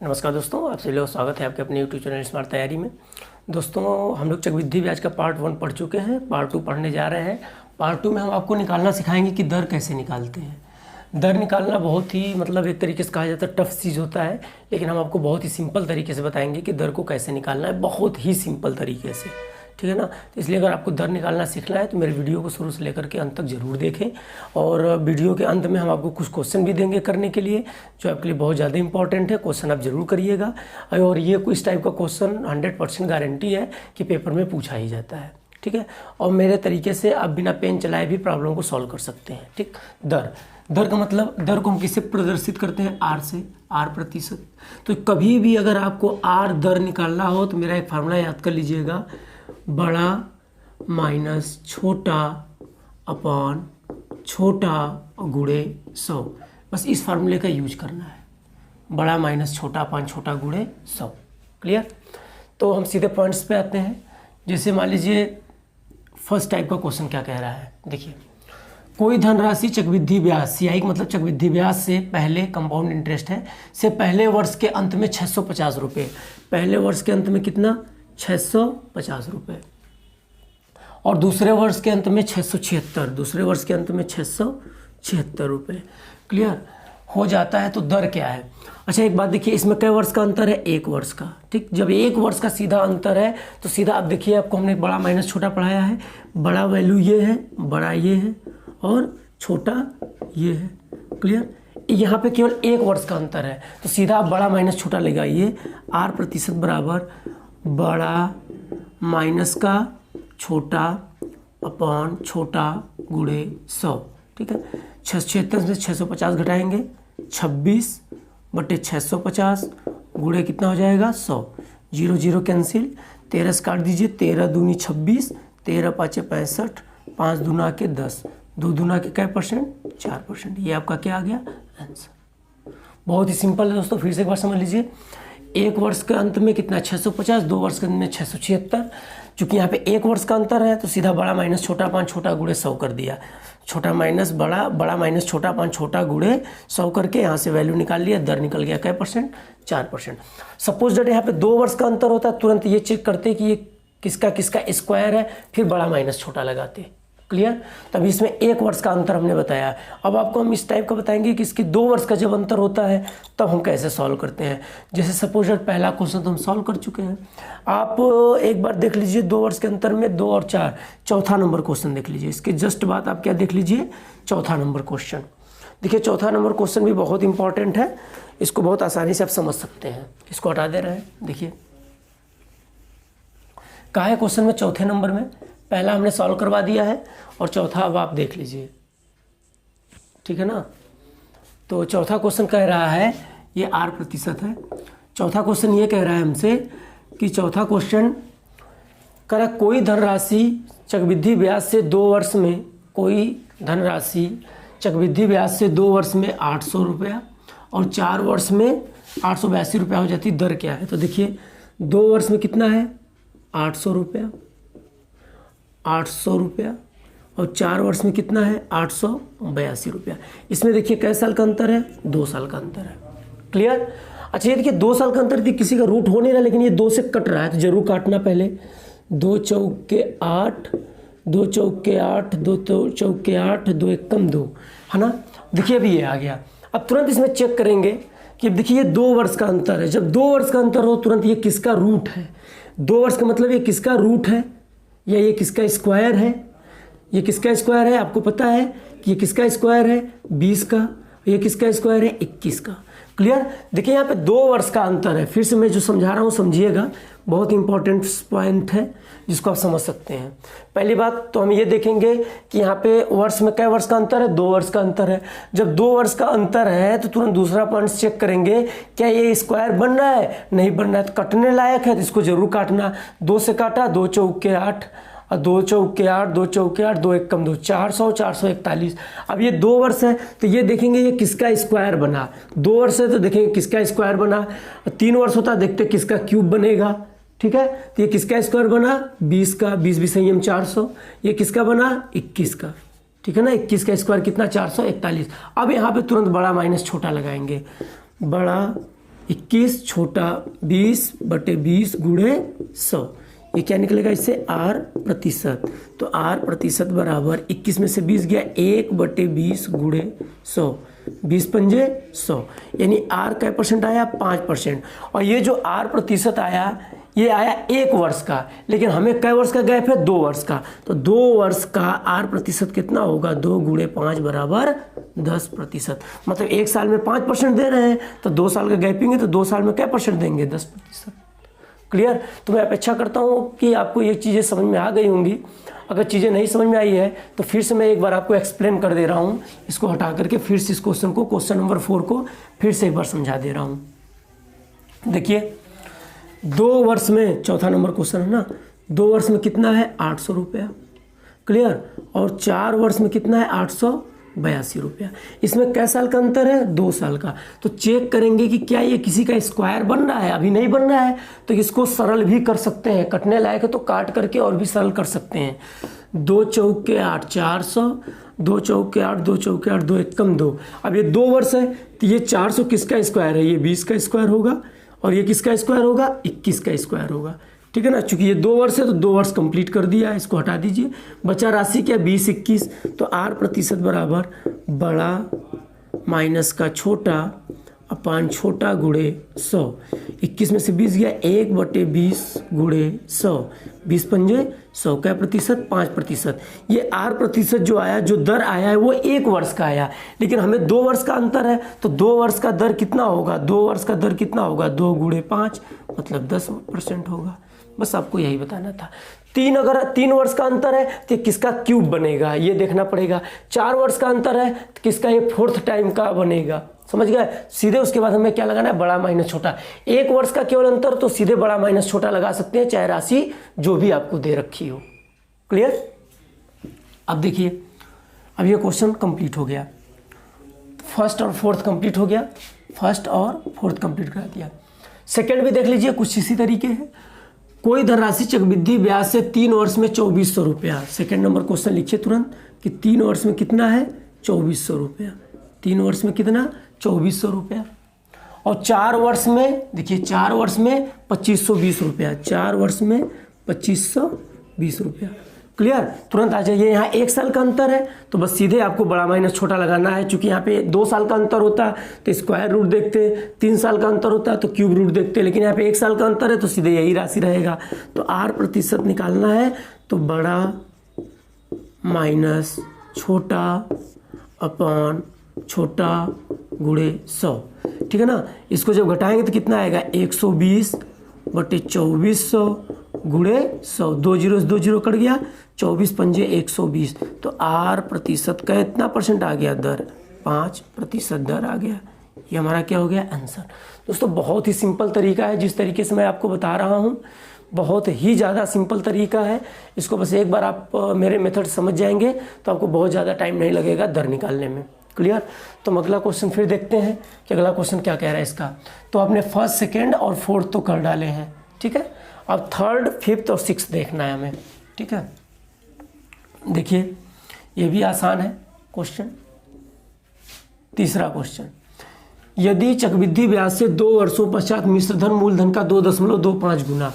नमस्कार दोस्तों, आप सभी लोग स्वागत है आपके अपने यूट्यूब चैनल स्मार्ट तैयारी में। दोस्तों, हम लोग चक्रवृद्धि ब्याज का पार्ट 1 पढ़ चुके हैं, पार्ट 2 पढ़ने जा रहे हैं। पार्ट 2 में हम आपको निकालना सिखाएंगे कि दर कैसे निकालते हैं। दर निकालना बहुत ही एक तरीके से कहा जाता है टफ चीज़ होता है, लेकिन हम आपको बहुत ही सिंपल तरीके से बताएंगे कि दर को कैसे निकालना है, बहुत ही सिंपल तरीके से, ठीक है ना। तो इसलिए अगर आपको दर निकालना सीखना है तो मेरे वीडियो को शुरू से लेकर के अंत तक जरूर देखें। और वीडियो के अंत में हम आपको कुछ क्वेश्चन भी देंगे करने के लिए, जो आपके लिए बहुत ज़्यादा इंपॉर्टेंट है। क्वेश्चन आप जरूर करिएगा, और ये कुछ टाइप का क्वेश्चन 100% गारंटी है कि पेपर में पूछा ही जाता है, ठीक है। और मेरे तरीके से आप बिना पेन चलाए भी प्रॉब्लम को सॉल्व कर सकते हैं, ठीक। दर का मतलब, दर को हम किससे प्रदर्शित करते हैं? आर से, आर प्रतिशत। तो कभी भी अगर आपको आर दर निकालना हो तो मेरा एक फार्मूला याद कर लीजिएगा, बड़ा माइनस छोटा अपॉन छोटा गुणे 100। बस इस फार्मूले का यूज करना है, बड़ा माइनस छोटा अपॉन छोटा गुणे 100। क्लियर? तो हम सीधे पॉइंट्स पे आते हैं। जैसे मान लीजिए फर्स्ट टाइप का क्वेश्चन क्या कह रहा है, देखिए। कोई धनराशि चक्रवृद्धि ब्याज, सीआई का मतलब चक्रवृद्धि ब्याज से पहले, कंपाउंड इंटरेस्ट है, से पहले वर्ष के अंत में 650 रुपये। पहले वर्ष के अंत में कितना? 650 रुपये। और दूसरे वर्ष के अंत में 676, दूसरे वर्ष के अंत में 676 रुपये। क्लियर हो जाता है। तो दर क्या है? अच्छा, एक बात देखिए, इसमें कई वर्ष का अंतर है? 1 वर्ष का, ठीक। जब 1 वर्ष का सीधा अंतर है तो सीधा आप देखिए, आपको हमने बड़ा माइनस छोटा पढ़ाया है। बड़ा वैल्यू ये है, बड़ा ये है, और छोटा ये है। क्लियर? यहाँ पे केवल 1 वर्ष का अंतर है, तो सीधा आप बड़ा माइनस छोटा लगाइए। आर प्रतिशत बराबर बड़ा माइनस का छोटा अपॉन छोटा गुणे 100, ठीक है। 676 से 650 घटाएंगे, 26/650 गुणे कितना हो जाएगा? 100। 0 0 कैंसिल, 13 से काट दीजिए, 13 दूनी 26, 13 पाँचे 65, 5 दूना के 10, 2 दूना के क्या परसेंट? 4%। ये आपका क्या आ गया? आंसर। बहुत ही सिंपल है दोस्तों, फिर से एक बार समझ लीजिए। 1 वर्ष के अंत में कितना? 650, 2 वर्ष के अंत में 676। चूंकि यहाँ पे 1 वर्ष का अंतर है तो सीधा बड़ा माइनस छोटा पान छोटा गुणे 100 कर दिया। छोटा माइनस बड़ा, बड़ा माइनस छोटा पान छोटा गुणे 100 करके यहाँ से वैल्यू निकाल लिया। दर निकल गया क्या परसेंट? 4%। सपोज डेट यहाँ पे 2 वर्ष का अंतर होता है, तुरंत ये चेक करते कि ये किसका किसका स्क्वायर है, फिर बड़ा माइनस छोटा लगाते। क्लियर? तभी इसमें 1 वर्ष का अंतर हमने बताया। अब आपको हम इस टाइप का बताएंगे कि इसकी 2 वर्ष का जब अंतर होता है तब हम कैसे सॉल्व करते हैं। जैसे सपोज पहला क्वेश्चन तो हम सॉल्व कर चुके हैं। आप एक बार देख लीजिए 2 वर्ष के अंतर में 2 और 4, चौथा नंबर क्वेश्चन देख लीजिए। इसके जस्ट बाद आप क्या देख लीजिए? चौथा नंबर क्वेश्चन। देखिए, चौथा नंबर क्वेश्चन भी बहुत इंपॉर्टेंट है, इसको बहुत आसानी से आप समझ सकते हैं। इसको हटा दे रहे हैं। देखिए कहाँ है क्वेश्चन में? चौथे नंबर में। पहला हमने सॉल्व करवा दिया है और चौथा अब आप देख लीजिए, ठीक है ना। तो चौथा क्वेश्चन कह रहा है, ये आर प्रतिशत है। चौथा क्वेश्चन ये कह रहा है हमसे कि चौथा क्वेश्चन कह रहा है कोई धनराशि चक्रवृद्धि ब्याज से 2 वर्ष में, कोई धनराशि चक्रवृद्धि ब्याज से 2 वर्ष में 800 रुपया और 4 वर्ष में 882 रुपया हो जाती। दर क्या है? तो देखिए 2 वर्ष में कितना है? 800 रुपया, 800 रुपया, और 4 वर्ष में कितना है? 882 रुपया। इसमें देखिए कै साल का अंतर है? 2 साल का अंतर है। क्लियर? अच्छा, ये देखिए 2 साल का अंतर थी, किसी का रूट हो नहीं रहा, लेकिन ये 2 से कट रहा है तो जरूर काटना। पहले 2 चौके 8, 2 चौके 8, 2 चौके 8, 2 एकम 2, है ना। देखिए अभी ये आ गया। अब तुरंत इसमें चेक करेंगे कि देखिए ये 2 वर्ष का अंतर है। जब 2 वर्ष का अंतर हो तुरंत ये किसका रूट है? 2 वर्ष का मतलब ये किसका रूट है, या ये किसका स्क्वायर है? ये किसका स्क्वायर है? आपको पता है कि ये किसका स्क्वायर है? 20 का। ये किसका स्क्वायर है? 21 का। क्लियर? देखिए यहाँ पे 2 वर्ष का अंतर है। फिर से मैं जो समझा रहा हूँ समझिएगा, बहुत इंपॉर्टेंट पॉइंट है जिसको आप समझ सकते हैं। पहली बात तो हम ये देखेंगे कि यहाँ पे वर्ष में कै वर्ष का अंतर है? 2 वर्ष का अंतर है। जब 2 वर्ष का अंतर है तो तुरंत दूसरा पॉइंट चेक करेंगे, क्या ये स्क्वायर बन रहा है? नहीं बन रहा है तो कटने लायक है, तो इसको जरूर काटना। 2 से काटा, 2 चौके 8, और 2 चौके 8, 2 चौके 8, 2 एकम 2, 400, 441। अब ये 2 वर्ष है तो ये देखेंगे ये किसका स्क्वायर बना। 2 वर्ष है तो देखेंगे किसका स्क्वायर बना। 3 वर्ष होता है, देखते किसका क्यूब बनेगा। ठीक है, तो ये किसका स्क्वायर बना? 20 का। 20 20 संयम 400। ये किसका बना? 21 का। ठीक है ना। 21 का स्क्वायर कितना? 441। अब यहाँ पे तुरंत बड़ा माइनस छोटा लगाएंगे। बड़ा 21 छोटा 20 बटे 20 गुणे 100, ये क्या निकलेगा इससे R प्रतिशत। तो R प्रतिशत बराबर 21 में से 20 गया 1 बटे 20 गुणे 100, 20 पंजे 100, यानी R क्या परसेंट आया 5%। और ये जो R प्रतिशत आया ये आया 1 वर्ष का, लेकिन हमें कै वर्ष का गैप है 2 वर्ष का, तो 2 वर्ष का R प्रतिशत कितना होगा 2 गुणे 5 बराबर 10%। मतलब 1 साल में 5% दे रहे हैं तो 2 साल का गैपिंग है तो 2 साल में क्या परसेंट देंगे 10%। क्लियर। तो मैं अपेक्षा करता हूँ कि आपको ये चीज़ें समझ में आ गई होंगी। अगर चीज़ें नहीं समझ में आई है तो फिर से मैं एक बार आपको एक्सप्लेन कर दे रहा हूँ, इसको हटा करके फिर से इस क्वेश्चन को, क्वेश्चन नंबर 4 को फिर से एक बार समझा दे रहा हूँ। देखिए 2 वर्ष में, चौथा नंबर क्वेश्चन है ना, 2 वर्ष में कितना है 800 रुपया, क्लियर। और 4 वर्ष में कितना है 882 रुपया। इसमें कै साल का अंतर है 2 साल का। तो चेक करेंगे कि क्या ये किसी का स्क्वायर बन रहा है, अभी नहीं बन रहा है तो इसको सरल भी कर सकते हैं, कटने लायक है तो काट करके और भी सरल कर सकते हैं। 2 चौके 8 400, 2 चौके 8, 2 चौके 8, 2 एकम 2। अब ये 2 वर्ष है तो ये 400 किसका स्क्वायर है, ये 20 का स्क्वायर होगा, और ये किसका स्क्वायर होगा 21 का स्क्वायर होगा, ठीक है ना। चूंकि ये 2 वर्ष है तो 2 वर्ष कंप्लीट कर दिया, इसको हटा दीजिए। बचा राशि क्या 20 21, तो R प्रतिशत बराबर बड़ा माइनस का छोटा अपान छोटा गुणे 100। 21 में से 20 गया 1 बटे 20 गुणे 100, 20 पंजे 100, क्या प्रतिशत 5%। ये R प्रतिशत जो आया, जो दर आया है वो 1 वर्ष का आया, लेकिन हमें 2 वर्ष का अंतर है तो 2 वर्ष का दर कितना होगा, 2 वर्ष का दर कितना होगा 2 गुणे 5 मतलब 10% होगा। बस आपको यही बताना था। 3 अगर 3 वर्ष का अंतर है तो किसका क्यूब बनेगा ये देखना पड़ेगा। 4 वर्ष का अंतर है तो किसका ये 4th टाइम का बनेगा, समझ गए। सीधे उसके बाद हमें क्या लगाना है बड़ा माइनस छोटा। 1 वर्ष का केवल अंतर तो सीधे बड़ा माइनस छोटा लगा सकते हैं, चाहे राशि जो भी आपको दे रखी हो। क्लियर। अब देखिए, अब ये क्वेश्चन कंप्लीट हो गया, फर्स्ट और फोर्थ कंप्लीट हो गया, फर्स्ट और फोर्थ कंप्लीट करा दिया। सेकेंड भी देख लीजिए, कुछ इसी तरीके है। कोई धनराशि चक्रवृद्धि ब्याज से 3 वर्ष में 2400 रुपया। सेकेंड नंबर क्वेश्चन लिखिए तुरंत कि 3 वर्ष में कितना है 2400 रुपया। 3 वर्ष में कितना 2400 रुपया। और 4 वर्ष में देखिए, 4 वर्ष में 2520 रुपया, 4 वर्ष में 2520 रुपया। क्लियर। तुरंत आ जाइए। यहाँ 1 साल का अंतर है तो बस सीधे आपको बड़ा माइनस छोटा लगाना है। चूंकि यहाँ पे 2 साल का अंतर होता तो स्क्वायर रूट देखते, 3 साल का अंतर होता तो क्यूब रूट देखते, लेकिन यहाँ पे 1 साल का अंतर है तो सीधे यही राशि रहेगा। तो R प्रतिशत निकालना है तो बड़ा माइनस छोटा अपॉन छोटा गुणे 100, ठीक है ना। इसको जब घटाएंगे तो कितना आएगा 120 बटे 2400 गुणे 100, 2 जीरो से 2 जीरो कट गया, 24 पंजे 120। तो R प्रतिशत का इतना परसेंट आ गया दर, 5% दर आ गया। ये हमारा क्या हो गया आंसर। दोस्तों बहुत ही सिंपल तरीका है, जिस तरीके से मैं आपको बता रहा हूँ बहुत ही ज़्यादा सिंपल तरीका है। इसको बस एक बार आप मेरे मेथड समझ जाएंगे तो आपको बहुत ज़्यादा टाइम नहीं लगेगा दर निकालने में। क्लियर। तो हम अगला क्वेश्चन फिर देखते हैं कि अगला क्वेश्चन क्या कह रहा है इसका। तो आपने फर्स्ट सेकेंड और फोर्थ तो कर डाले हैं, ठीक है। अब थर्ड फिफ्थ और सिक्स्थ देखना है हमें, ठीक है। देखिए ये भी आसान है क्वेश्चन। तीसरा क्वेश्चन, यदि चक्रवृद्धि ब्याज से 2 वर्षों पश्चात मिश्र धन मूलधन का 2.25 गुना,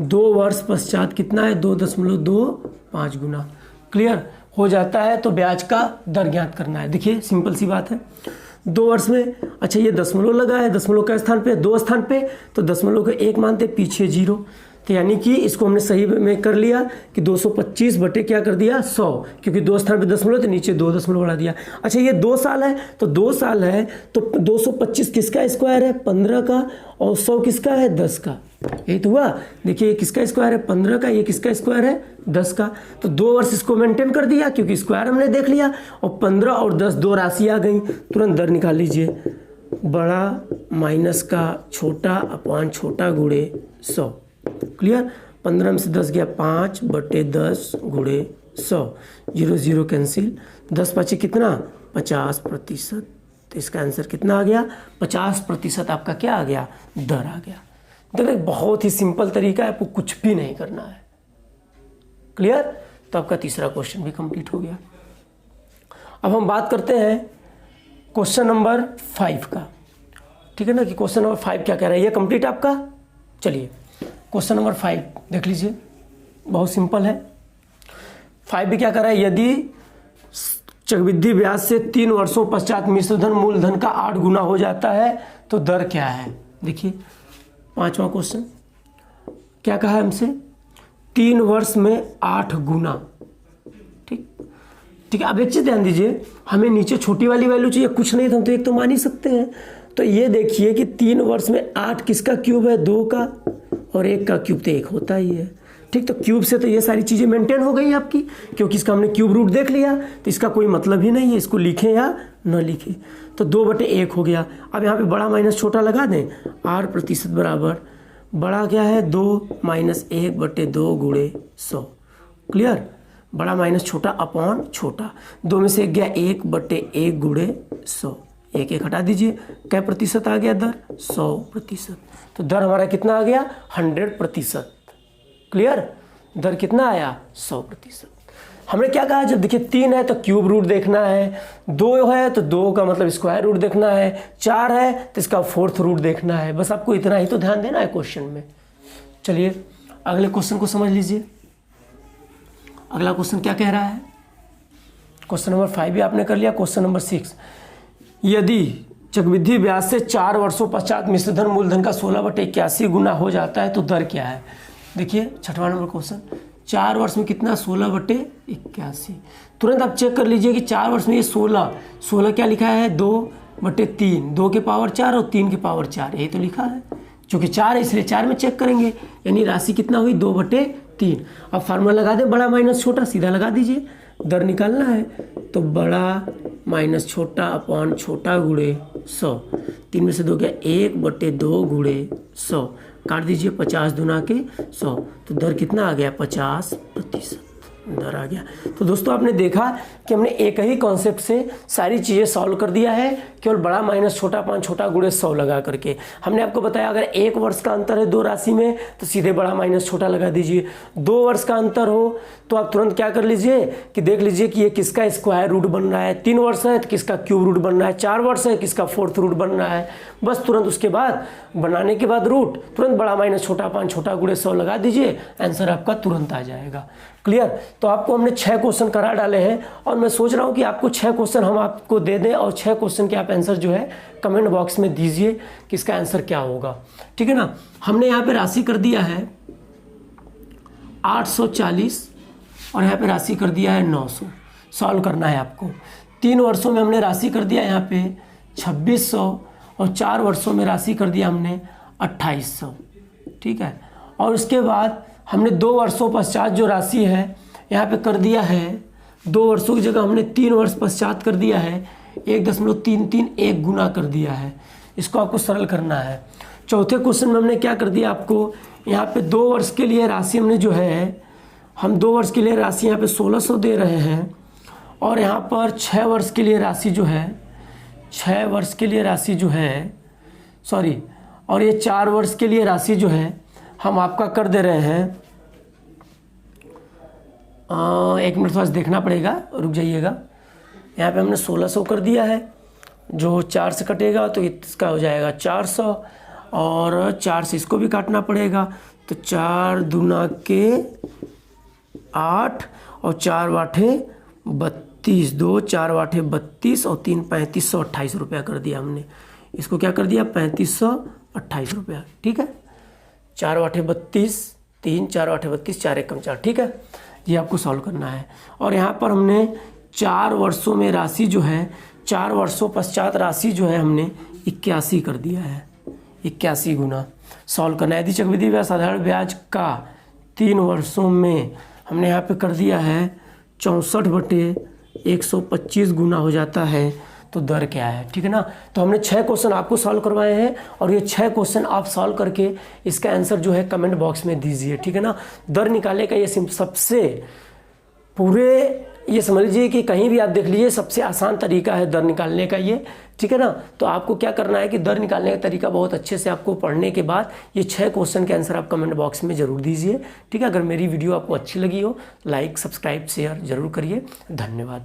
2 वर्ष पश्चात कितना है 2.25 गुना क्लियर हो जाता है तो ब्याज का दर ज्ञात करना है। देखिए सिंपल सी बात है। 2 वर्ष में, अच्छा ये दशमलव लगा है, दशमलव का स्थान पे 2 स्थान पे तो दशमलव का 1 मानते, पीछे 0, तो यानी कि इसको हमने सही में कर लिया कि 225 बटे क्या कर दिया 100, क्योंकि 2 स्थान पे दशमलव तो नीचे 2 दशमलव बढ़ा दिया। अच्छा ये 2 साल है तो 2 साल है तो 225 किसका स्क्वायर है 15 का, और 100 किसका है 10 का। यही तो हुआ। देखिए ये किसका स्क्वायर है 15 का, ये किसका स्क्वायर है 10 का। तो 2 वर्ष इसको मेंटेन कर दिया क्योंकि स्क्वायर हमने देख लिया, और 15 और 10 2 राशि आ गई। तुरंत दर निकाल लीजिए, बड़ा माइनस का छोटा अपॉन छोटा गुणे 100। क्लियर। 15 में से 10 गया 5 बटे 10 गुणे 100, 0 0 कैंसिल, 10 पाँच कितना 50%। तो इसका आंसर कितना आ गया 50% आपका क्या आ गया दर आ गया। देखिए बहुत ही सिंपल तरीका है, आपको कुछ भी नहीं करना है। क्लियर। तो आपका तीसरा क्वेश्चन भी कंप्लीट हो गया। अब हम बात करते हैं क्वेश्चन नंबर 5 का, ठीक ठीक है ना, कि क्वेश्चन नंबर 5 क्या कह रहा है। ये कंप्लीट आपका। चलिए क्वेश्चन नंबर 5 देख लीजिए, बहुत सिंपल है। 5 भी क्या कर रहा है, यदि चक्रवृद्धि ब्याज से 3 वर्षों पश्चात मिश्रधन मूलधन का 8 गुना हो जाता है तो दर क्या है। देखिए 5वां क्वेश्चन क्या कहा है हमसे, 3 वर्ष में 8 गुना। ठीक है, अब एक चीज ध्यान दीजिए, हमें नीचे छोटी वाली वैल्यू चाहिए, कुछ नहीं तो हम तो एक तो मान ही सकते हैं। तो ये देखिए कि 3 वर्ष में 8 किसका क्यूब है, 2 का, और 1 का क्यूब तो 1 होता ही है। ठीक, तो क्यूब से तो ये सारी चीज़ें मेंटेन हो गई आपकी, क्योंकि इसका हमने क्यूब रूट देख लिया, तो इसका कोई मतलब ही नहीं है, इसको लिखें या न लिखें। तो 2/1 हो गया। अब यहाँ पे बड़ा माइनस छोटा लगा दें, 8% बराबर बड़ा क्या है, 2 - 1/2 गुणे 100। क्लियर, बड़ा माइनस छोटा अपॉन छोटा, 2 में से 1 गया, 1/1 गुणे 100, 1 हटा दीजिए, क्या प्रतिशत आ गया दर, 100%। तो दर हमारा कितना आ गया, 100%। क्लियर, दर कितना आया, 100%। हमने क्या कहा, जब देखिए 3 है तो क्यूब रूट देखना है, 2 है तो 2 का मतलब स्क्वायर रूट देखना है, 4 है तो इसका 4th रूट देखना है। बस आपको इतना ही तो ध्यान देना है क्वेश्चन में। चलिए अगले क्वेश्चन को समझ लीजिए। अगला क्वेश्चन क्या कह रहा है, क्वेश्चन नंबर 5 भी आपने कर लिया। क्वेश्चन नंबर 6, यदि चक्रवृद्धि ब्याज से 4 वर्षों पश्चात मिश्रधन मूलधन का 16/81 गुना हो जाता है तो दर क्या है। देखिए 6वां नंबर क्वेश्चन, 4 वर्ष में कितना, 16/81। तुरंत आप चेक कर लीजिए कि 4 वर्ष में ये 16 क्या लिखा है, 2/3, 2 के पावर 4 और 3 के पावर 4, यही तो लिखा है। क्योंकि 4 है इसलिए 4 में चेक करेंगे, यानी राशि कितना हुई, 2/3। अब फार्मूला लगा दें, बड़ा माइनस छोटा, सीधा लगा दीजिए, दर निकालना है तो बड़ा माइनस छोटा अपॉन छोटा गुणे 100, 3 में से 2 गया, 1/2 गुणे 100, काट दीजिए, 50 दूना के 100, तो दर कितना आ गया, 50% दर आ गया। तो दोस्तों आपने देखा कि हमने एक ही कॉन्सेप्ट से सारी चीज़ें सॉल्व कर दिया है, केवल बड़ा माइनस छोटा पाँच छोटा गुणे 100 लगा करके। हमने आपको बताया अगर 1 वर्ष का अंतर है 2 राशि में तो सीधे बड़ा माइनस छोटा लगा दीजिए। 2 वर्ष का अंतर हो तो आप तुरंत क्या कर लीजिए कि देख लीजिए कि ये किसका स्क्वायर रूट बन रहा है। 3 वर्ष है तो किसका क्यूब रूट बन रहा है। 4 वर्ष है किसका 4th रूट बन रहा है। बस तुरंत उसके बाद बनाने के बाद रूट तुरंत बड़ा माइनस छोटा पाँच छोटा गुणे 100 लगा दीजिए, आंसर आपका तुरंत आ जाएगा। क्लियर। तो आपको हमने 6 क्वेश्चन करा डाले हैं और मैं सोच रहा हूँ कि आपको 6 क्वेश्चन हम आपको दे दें और 6 क्वेश्चन के आप आंसर जो है कमेंट बॉक्स में दीजिए कि इसका आंसर क्या होगा। ठीक है ना। हमने यहाँ पे राशि कर दिया है 840 और यहाँ पे राशि कर दिया है 900। सॉल्व करना है आपको। 3 वर्षों में हमने राशि कर दिया यहाँ पे 2600 और 4 वर्षों में राशि कर दिया हमने 2800। ठीक है। और उसके बाद हमने 2 वर्षों पश्चात जो राशि है यहाँ पे कर दिया है 2 वर्षों की जगह हमने 3 वर्ष पश्चात कर दिया है 1.331 गुना कर दिया है। इसको आपको सरल करना है। चौथे क्वेश्चन में हमने क्या कर दिया आपको, यहाँ पे 2 वर्ष के लिए राशि हमने जो है हम 2 वर्ष के लिए राशि यहाँ पे 1600 दे रहे हैं और यहाँ पर 6 वर्ष के लिए राशि जो है 6 वर्ष के लिए राशि जो है सॉरी और ये 4 वर्ष के लिए राशि जो है हम आपका कर दे रहे हैं 1 मिनट थोड़ा देखना पड़ेगा, रुक जाइएगा। यहाँ पे हमने 1600 कर दिया है, जो 4 से कटेगा तो इसका हो जाएगा 400 और 4 से इसको भी काटना पड़ेगा तो 4 दूना के 8 और 4 वाठे 32, 2 4 वाठे 32 और 3 3528 रुपया कर दिया हमने। इसको क्या कर दिया 3528 रुपया। ठीक है। 4 वाठे 32, 3 4 वाठे 32, 4 एकम 4। ठीक है। ये आपको सॉल्व करना है। और यहाँ पर हमने 4 वर्षों में राशि जो है 4 वर्षों पश्चात राशि जो है हमने 81 कर दिया है। 81 गुना सॉल्व करना है। यदि चक्रवृद्धि ब्याज साधारण ब्याज का 3 वर्षों में हमने यहाँ पे कर दिया है 64/125 गुना हो जाता है तो दर क्या है। ठीक है ना। तो हमने 6 क्वेश्चन आपको सॉल्व करवाए हैं और ये 6 क्वेश्चन आप सॉल्व करके इसका आंसर जो है कमेंट बॉक्स में दीजिए। ठीक है ना। दर निकालने का ये सबसे पूरे ये समझ लीजिए कि कहीं भी आप देख लीजिए सबसे आसान तरीका है दर निकालने का ये। ठीक है ना। तो आपको क्या करना है कि दर निकालने का तरीका बहुत अच्छे से आपको पढ़ने के बाद ये 6 क्वेश्चन के आंसर आप कमेंट बॉक्स में ज़रूर दीजिए। ठीक है। अगर मेरी वीडियो आपको अच्छी लगी हो लाइक सब्सक्राइब शेयर ज़रूर करिए। धन्यवाद।